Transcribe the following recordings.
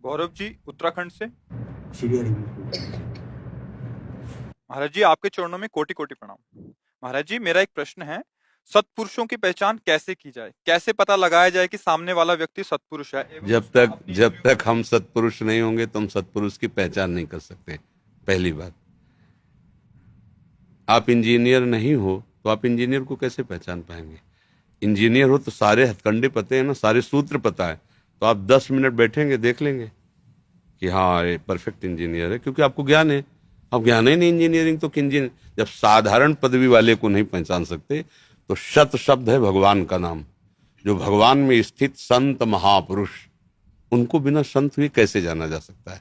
गौरव जी उत्तराखंड से। चिड़िया रिव्यू। महाराज जी आपके चरणों में कोटि कोटि प्रणाम। महाराज जी मेरा एक प्रश्न है, सत्पुरुषों की पहचान कैसे की जाए, कैसे पता लगाया जाए कि सामने वाला व्यक्ति सत्पुरुष है एवं जब उसका तक अपनी जब इंद्रियों तक पर हम भी। सत्पुरुष नहीं होंगे तो हम सत्पुरुष की पहचान नहीं कर सकते। पहली बात, आप इंजीनियर नहीं हो तो आप इंजीनियर को कैसे पहचान पाएंगे? इंजीनियर हो तो सारे हथकंडे पते हैं ना, सारे सूत्र पता है, तो आप 10 मिनट बैठेंगे देख लेंगे कि हाँ ये परफेक्ट इंजीनियर है, क्योंकि आपको ज्ञान है। अब ज्ञान ही नहीं इंजीनियरिंग तो इंजीनियर, जब साधारण पदवी वाले को नहीं पहचान सकते तो शत शब्द है भगवान का नाम, जो भगवान में स्थित संत महापुरुष, उनको बिना संत हुए कैसे जाना जा सकता है?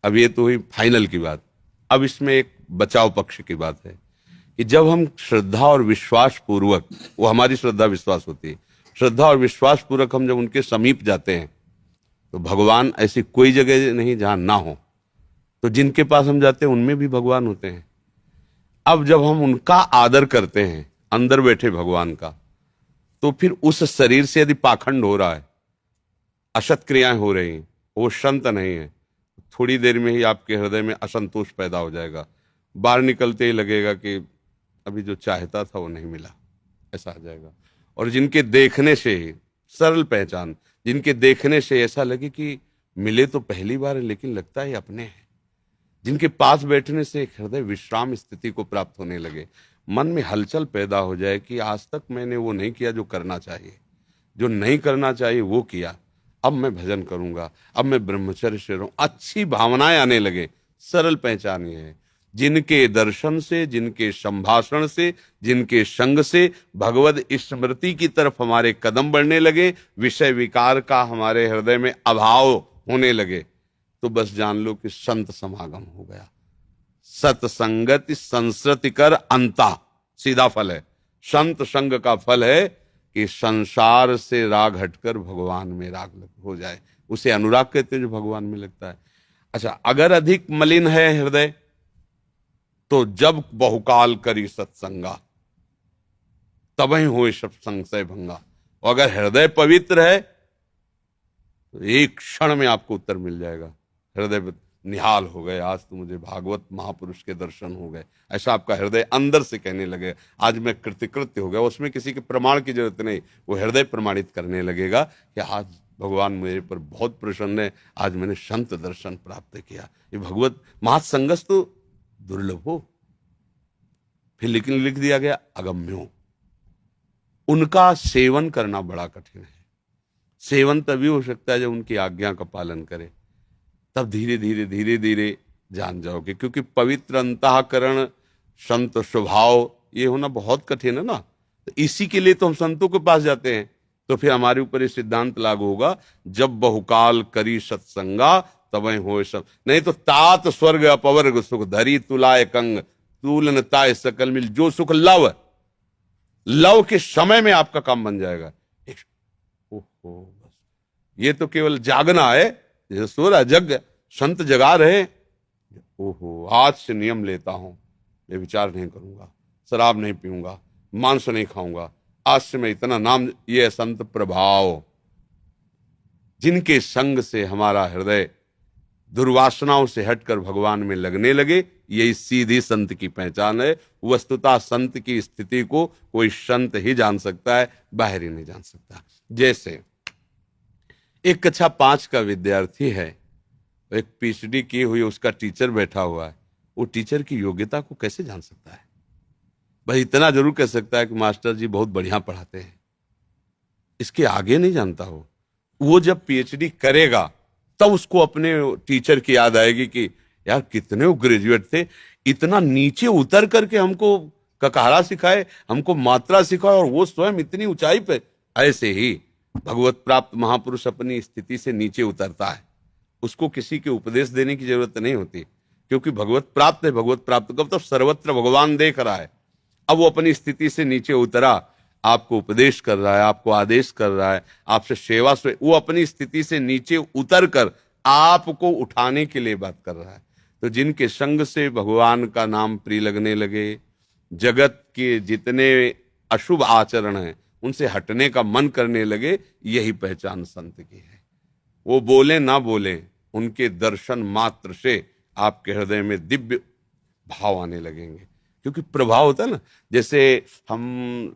अब ये तो हुई फाइनल की बात। अब इसमें एक बचाव पक्ष की बात है कि जब हम श्रद्धा और विश्वास पूर्वक, वो हमारी श्रद्धा विश्वास होती है, श्रद्धा और विश्वास पूर्वक हम जब उनके समीप जाते हैं तो भगवान ऐसी कोई जगह नहीं जहां ना हो, तो जिनके पास हम जाते हैं उनमें भी भगवान होते हैं। अब जब हम उनका आदर करते हैं, अंदर बैठे भगवान का, तो फिर उस शरीर से यदि पाखंड हो रहा है, असत क्रियाएं हो रही हैं, वो संत नहीं है, थोड़ी देर में ही आपके हृदय में असंतोष पैदा हो जाएगा। बाहर निकलते ही लगेगा कि अभी जो चाहता था वो नहीं मिला, ऐसा आ जाएगा। और जिनके देखने से ही, सरल पहचान, जिनके देखने से ऐसा लगे कि मिले तो पहली बार है लेकिन लगता है अपने हैं, जिनके पास बैठने से एक हृदय विश्राम स्थिति को प्राप्त होने लगे, मन में हलचल पैदा हो जाए कि आज तक मैंने वो नहीं किया जो करना चाहिए, जो नहीं करना चाहिए वो किया, अब मैं भजन करूंगा, अब मैं ब्रह्मचर्य से रहूं, अच्छी भावनाएं आने लगे। सरल पहचान ये है, जिनके दर्शन से, जिनके संभाषण से, जिनके संग से भगवत स्मृति की तरफ हमारे कदम बढ़ने लगे, विषय विकार का हमारे हृदय में अभाव होने लगे, तो बस जान लो कि संत समागम हो गया। सत्संगति संसृति कर अंता, सीधा फल है। संत संग का फल है कि संसार से राग हटकर भगवान में राग हो जाए, उसे अनुराग कहते हैं जो भगवान में लगता है। अच्छा, अगर अधिक मलिन है हृदय तो जब बहुकाल करी सत्संगा तब ही हो सब संशय भंगा। और अगर हृदय पवित्र है तो एक क्षण में आपको उत्तर मिल जाएगा। हृदय निहाल हो गए, आज तो मुझे भागवत महापुरुष के दर्शन हो गए, ऐसा आपका हृदय अंदर से कहने लगे। आज मैं कृतकृत्य हो गया, उसमें किसी के प्रमाण की जरूरत नहीं, वो हृदय प्रमाणित करने लगेगा कि आज भगवान मेरे पर बहुत प्रसन्न है, आज मैंने संत दर्शन प्राप्त किया। ये भगवत महासंगस तो दुर्लभ हो। फिर लेकिन लिख दिया गया अगम्यो, उनका सेवन करना बड़ा कठिन है। सेवन तभी हो सकता है जब उनकी आज्ञा का पालन करे, तब धीरे धीरे धीरे धीरे जान जाओगे। क्योंकि पवित्र अंतःकरण, संत स्वभाव, ये होना बहुत कठिन है ना। तो इसी के लिए तो हम संतों के पास जाते हैं। तो फिर हमारे ऊपर ये सिद्धांत लागू होगा, जब बहुकाल करी सत्संगा तब हो सब, नहीं तो तात स्वर्ग अपवर्ग सुख धरी तुलाय कंग तूलन ताय सकल मिल, जो सुख लव, लव के समय में आपका काम बन जाएगा। ओहो, बस ये तो केवल जागना है, जैसे सो रहा जग, संत जगा रहे। ओहो, आज से नियम लेता हूं, मैं विचार नहीं करूंगा, शराब नहीं पीऊंगा, मांस नहीं खाऊंगा, आज से मैं इतना नाम, ये संत प्रभाव। जिनके संग से हमारा हृदय दुर्वासनाओं से हटकर भगवान में लगने लगे, यही सीधी संत की पहचान है। वस्तुतः संत की स्थिति को कोई संत ही जान सकता है, बाहर ही नहीं जान सकता। जैसे एक कक्षा 5 का विद्यार्थी है, एक पीएचडी की हुई, उसका टीचर बैठा हुआ है, वो टीचर की योग्यता को कैसे जान सकता है? भाई इतना जरूर कह सकता है कि मास्टर जी बहुत बढ़िया पढ़ाते हैं, इसके आगे नहीं जानता हो। वो जब पीएचडी करेगा तब उसको अपने टीचर की याद आएगी कि यार कितने वो ग्रेजुएट थे, इतना नीचे उतर करके हमको ककारा सिखाए, हमको मात्रा सिखाए, और वो स्वयं इतनी ऊंचाई पे। ऐसे ही भगवत प्राप्त महापुरुष अपनी स्थिति से नीचे उतरता है, उसको किसी के उपदेश देने की जरूरत नहीं होती, क्योंकि भगवत प्राप्त है। भगवत प्राप्त कब? तो सर्वत्र भगवान देख रहा है। अब वो अपनी स्थिति से नीचे उतरा, आपको उपदेश कर रहा है, आपको आदेश कर रहा है, आपसे सेवा से, वो अपनी स्थिति से नीचे उतर कर आपको उठाने के लिए बात कर रहा है। तो जिनके संग से भगवान का नाम प्रिय लगने लगे, जगत के जितने अशुभ आचरण हैं उनसे हटने का मन करने लगे, यही पहचान संत की है। वो बोले ना बोले, उनके दर्शन मात्र से आपके हृदय में दिव्य भाव आने लगेंगे। क्योंकि प्रभाव होता है ना, जैसे हम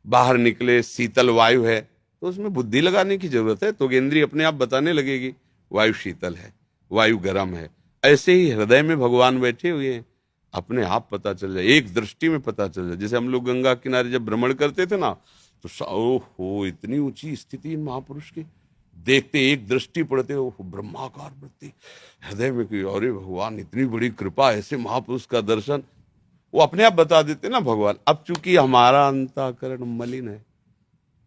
बाहर निकले, शीतल वायु है तो उसमें बुद्धि लगाने की जरूरत है, तो गेंद्री अपने आप बताने लगेगी वायु शीतल है, वायु गर्म है। ऐसे ही हृदय में भगवान बैठे हुए हैं, अपने आप पता चल जाए, एक दृष्टि में पता चल जाए। जैसे हम लोग गंगा किनारे जब भ्रमण करते थे ना, तो ओहो इतनी ऊंची स्थिति इन महापुरुष की, देखते एक दृष्टि पड़ते हो ब्रह्माकार वृत्ति हृदय में की, अरे भगवान इतनी बड़ी कृपा, ऐसे महापुरुष का दर्शन, वो अपने आप बता देते ना भगवान। अब चूंकि हमारा अंतःकरण मलिन है,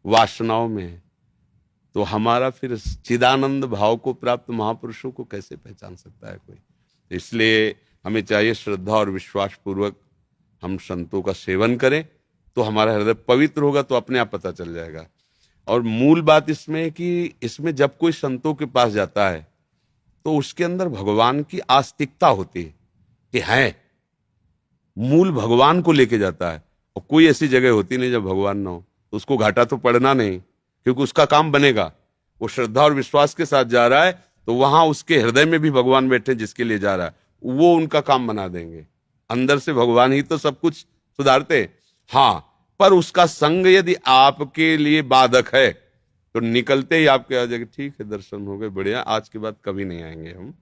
वासनाओं में है, तो हमारा फिर चिदानंद भाव को प्राप्त महापुरुषों को कैसे पहचान सकता है कोई। इसलिए हमें चाहिए श्रद्धा और विश्वास पूर्वक हम संतों का सेवन करें, तो हमारा हृदय पवित्र होगा, तो अपने आप पता चल जाएगा। और मूल बात इसमें है कि इसमें जब कोई संतों के पास जाता है तो उसके अंदर भगवान की आस्तिकता होती है कि है, मूल भगवान को लेके जाता है। और कोई ऐसी जगह होती नहीं जब भगवान ना हो, तो उसको घाटा तो पड़ना नहीं, क्योंकि उसका काम बनेगा। वो श्रद्धा और विश्वास के साथ जा रहा है, तो वहां उसके हृदय में भी भगवान बैठे जिसके लिए जा रहा है, वो उनका काम बना देंगे। अंदर से भगवान ही तो सब कुछ सुधारते हैं। हाँ, पर उसका संग यदि आपके लिए बाधक है तो निकलते ही आपके आ जाएगा, ठीक है दर्शन हो गए, बढ़िया, आज के बाद कभी नहीं आएंगे हम,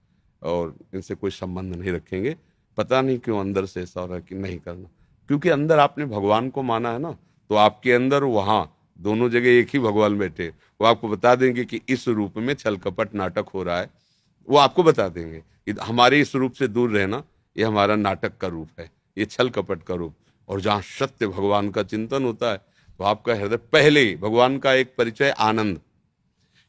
और इनसे कोई संबंध नहीं रखेंगे। पता नहीं क्यों अंदर से ऐसा हो रहा है कि नहीं करना, क्योंकि अंदर आपने भगवान को माना है ना, तो आपके अंदर वहां दोनों जगह एक ही भगवान बैठे, वो आपको बता देंगे कि इस रूप में छल कपट नाटक हो रहा है। वो आपको बता देंगे कि हमारे इस रूप से दूर रहना, ये हमारा नाटक का रूप है, ये छल कपट का रूप। और जहां सत्य भगवान का चिंतन होता है, तो आपका हृदय पहले ही, भगवान का एक परिचय आनंद,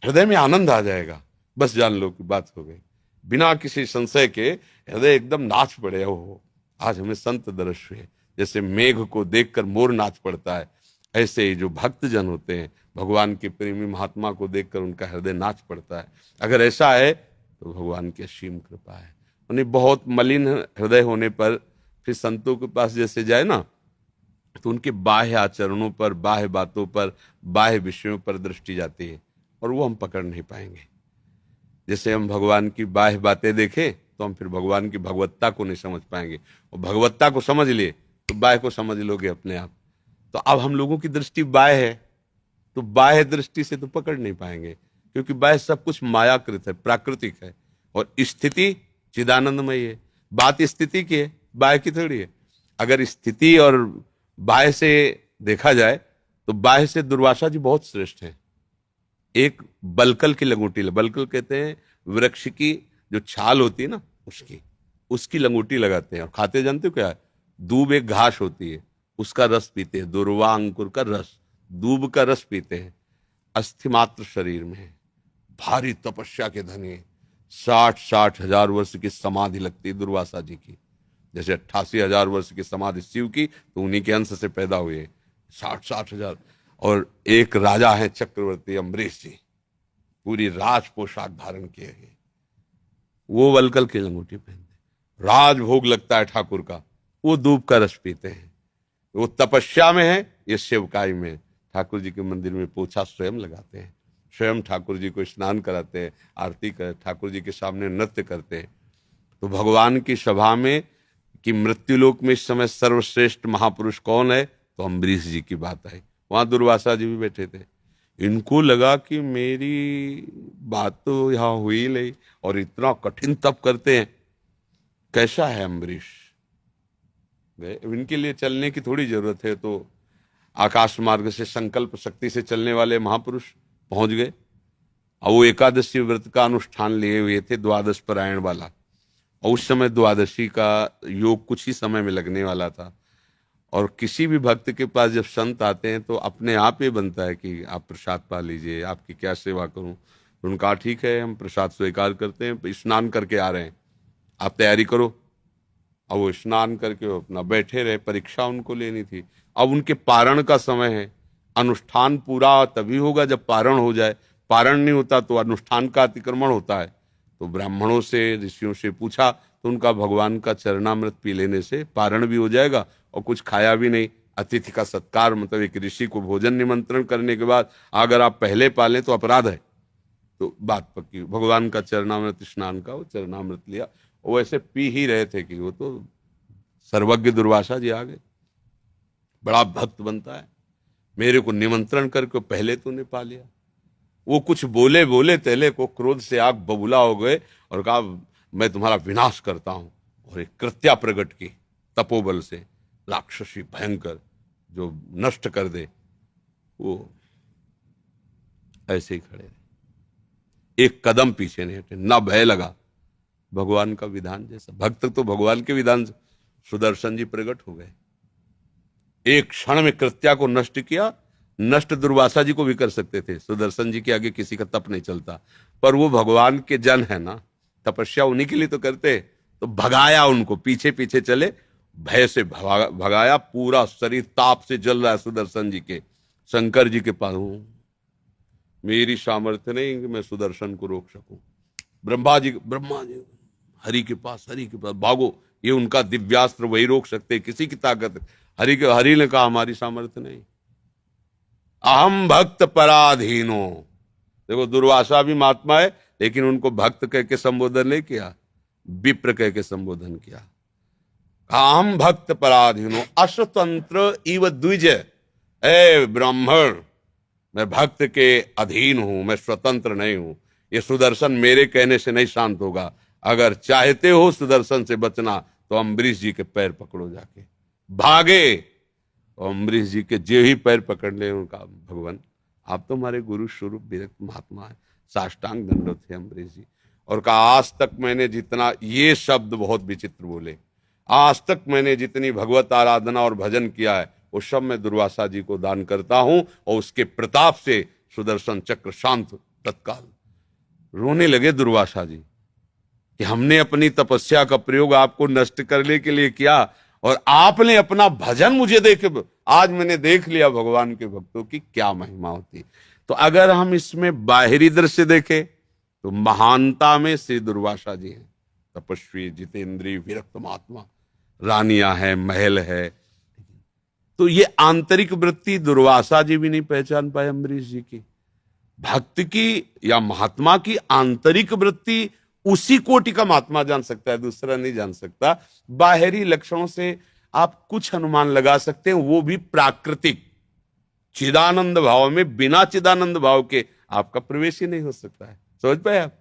हृदय में आनंद आ जाएगा, बस जान लो कि बात हो गई। बिना किसी संशय के हृदय एकदम नाच पड़े। हो आज हमें संत दर्श हुए, जैसे मेघ को देखकर मोर नाच पड़ता है, ऐसे ही जो भक्त जन होते हैं, भगवान के प्रेमी महात्मा को देखकर उनका हृदय नाच पड़ता है। अगर ऐसा है तो भगवान की असीम कृपा है। उन्हें बहुत मलिन हृदय होने पर फिर संतों के पास जैसे जाए ना, तो उनके बाह्य आचरणों पर, बाह्य बातों पर, बाह्य विषयों पर दृष्टि जाती है, और वो हम पकड़ नहीं पाएंगे। जैसे हम भगवान की बाह्य बातें देखें तो हम फिर भगवान की भगवत्ता को नहीं समझ पाएंगे, और भगवत्ता को समझ लिए तो बाह्य को समझ लोगे अपने आप। तो अब हम लोगों की दृष्टि बाह्य है, तो बाह्य दृष्टि से तो पकड़ नहीं पाएंगे, क्योंकि बाह्य सब कुछ मायाकृत है, प्राकृतिक है, और स्थिति चिदानंदमयी है। बात स्थिति की है, बाह्य की थोड़ी है। अगर स्थिति और बाह्य से देखा जाए तो बाह्य से दुर्वासा जी बहुत श्रेष्ठ हैं। एक बलकल की लंगोटी, बलकल कहते हैं वृक्ष की जो छाल होती है ना, उसकी लंगोटी लगाते हैं, और खाते जानते हो क्या है? दूब एक घास होती है, उसका रस पीते हैं, दुर्वा अंकुर का रस, दूब का रस पीते हैं। अस्थि मात्र शरीर में है, भारी तपस्या के धनी, 60 हजार वर्ष की समाधि लगती है दुर्वासा जी की। जैसे 88,000 वर्ष की समाधि शिव की, तो उन्हीं के अंश से पैदा हुए 60 हजार। और एक राजा है चक्रवर्ती अम्बरीश जी, पूरी राज पोशाक धारण किए हैं, वो वलकल की लंगोटी पहनते। राजभोग लगता है ठाकुर का, वो दूब का रस पीते हैं। वो तपस्या में है, ये सेवकाई में। ठाकुर जी के मंदिर में पोछा स्वयं लगाते हैं, स्वयं ठाकुर जी को स्नान कराते हैं, आरती कर, ठाकुर जी के सामने नृत्य करते हैं। तो भगवान की सभा में कि मृत्युलोक में इस समय सर्वश्रेष्ठ महापुरुष कौन है, तो अम्बरीश जी की बात आई। वहां दुर्वासा जी भी बैठे थे। इनको लगा कि मेरी बात तो यहाँ हुई नहीं, और इतना कठिन तप करते हैं, कैसा है अम्बरीश। इनके लिए चलने की थोड़ी जरूरत है, तो आकाश मार्ग से संकल्प शक्ति से चलने वाले महापुरुष पहुंच गए। और वो एकादशी व्रत का अनुष्ठान लिए हुए थे, द्वादश परायण वाला, और उस समय द्वादशी का योग कुछ ही समय में लगने वाला था। और किसी भी भक्त के पास जब संत आते हैं तो अपने आप ही बनता है कि आप प्रसाद पा लीजिए, आपकी क्या सेवा करूं। तो उनका ठीक है, हम प्रसाद स्वीकार करते हैं, स्नान करके आ रहे हैं, आप तैयारी करो। और वो स्नान करके वो अपना बैठे रहे, परीक्षा उनको लेनी थी। अब उनके पारण का समय है, अनुष्ठान पूरा तभी होगा जब पारण हो जाए। पारण नहीं होता तो अनुष्ठान का अतिक्रमण होता है। तो ब्राह्मणों से, ऋषियों से पूछा, तो उनका भगवान का चरणामृत पी लेने से पारण भी हो जाएगा, और कुछ खाया भी नहीं। अतिथि का सत्कार, मतलब एक ऋषि को भोजन निमंत्रण करने के बाद अगर आप पहले पालें तो अपराध है। तो बात पक्की। भगवान का चरणामृत स्नान का वो चरणामृत लिया, वो ऐसे पी ही रहे थे कि वो तो सर्वज्ञ दुर्वासा जी आ गए। बड़ा भक्त बनता है, मेरे को निमंत्रण करके पहले तूने पा लिया। वो कुछ बोले बोले तेले को क्रोध से आग बबूला हो गए और कहा मैं तुम्हारा विनाश करता हूं, और एक कृत्या प्रकट की तपोबल से, राक्षसी भयंकर जो नष्ट कर दे। वो ऐसे ही खड़े रहे, एक कदम पीछे नहीं हटे, ना भय लगा। भगवान का विधान जैसा भक्त तो भगवान के विधान से सुदर्शन जी प्रकट हो गए, एक क्षण में कृत्या को नष्ट किया। नष्ट दुर्वासा जी को भी कर सकते थे, सुदर्शन जी के आगे किसी का तप नहीं चलता, पर वो भगवान के जन है ना, तपस्या उन्हीं के लिए तो करते। तो भगाया उनको, पीछे पीछे चले, भय से भगाया। पूरा शरीर ताप से जल रहा है सुदर्शन जी के। शंकर जी के पास हूं, मेरी सामर्थ्य नहीं कि मैं सुदर्शन को रोक सकूं। ब्रह्मा जी हरि के पास भागो, ये उनका दिव्यास्त्र, वही रोक सकते, किसी की ताकत। हरि ने कहा हमारी सामर्थ्य नहीं। अहम भक्त पराधीनो। देखो दुर्वासा भी महात्मा है, लेकिन उनको भक्त कह के संबोधन नहीं किया, विप्र कह के संबोधन किया। अहम भक्त पराधीनो अस्वतंत्र इव द्विज। ए ब्राह्मण, मैं भक्त के अधीन हूं, मैं स्वतंत्र नहीं हूं। ये सुदर्शन मेरे कहने से नहीं शांत होगा। अगर चाहते हो सुदर्शन से बचना तो अम्बरीश जी के पैर पकड़ो जाके। भागे, और अम्बरीश जी के जो ही पैर पकड़ ले, उनका भगवान आप तो हमारे गुरु स्वरूप विरक्त महात्मा है। साष्टांग दंडोत थे अम्बरीश जी, और कहा आज तक मैंने जितना, ये शब्द बहुत विचित्र बोले, आज तक मैंने जितनी भगवत आराधना और भजन किया है वो सब मैं दुर्वासा जी को दान करता हूं, और उसके प्रताप से सुदर्शन चक्र शांत। तत्काल रोने लगे दुर्वासा जी कि हमने अपनी तपस्या का प्रयोग आपको नष्ट करने के लिए किया, और आपने अपना भजन मुझे देखे। आज मैंने देख लिया भगवान के भक्तों की क्या महिमा होती। तो अगर हम इसमें बाहरी दृश्य देखें तो महानता में श्री दुर्वासा जी हैं, तपस्वी, जितेंद्रीय, विरक्त महात्मा, रानियां हैं, महल है। तो ये आंतरिक वृत्ति दुर्वासा जी भी नहीं पहचान पाए अम्बरीश जी की। भक्त की या महात्मा की आंतरिक वृत्ति उसी कोटि का महात्मा जान सकता है, दूसरा नहीं जान सकता। बाहरी लक्षणों से आप कुछ अनुमान लगा सकते हैं, वो भी प्राकृतिक। चिदानंद भाव में बिना चिदानंद भाव के आपका प्रवेश ही नहीं हो सकता है। समझ पाए आप?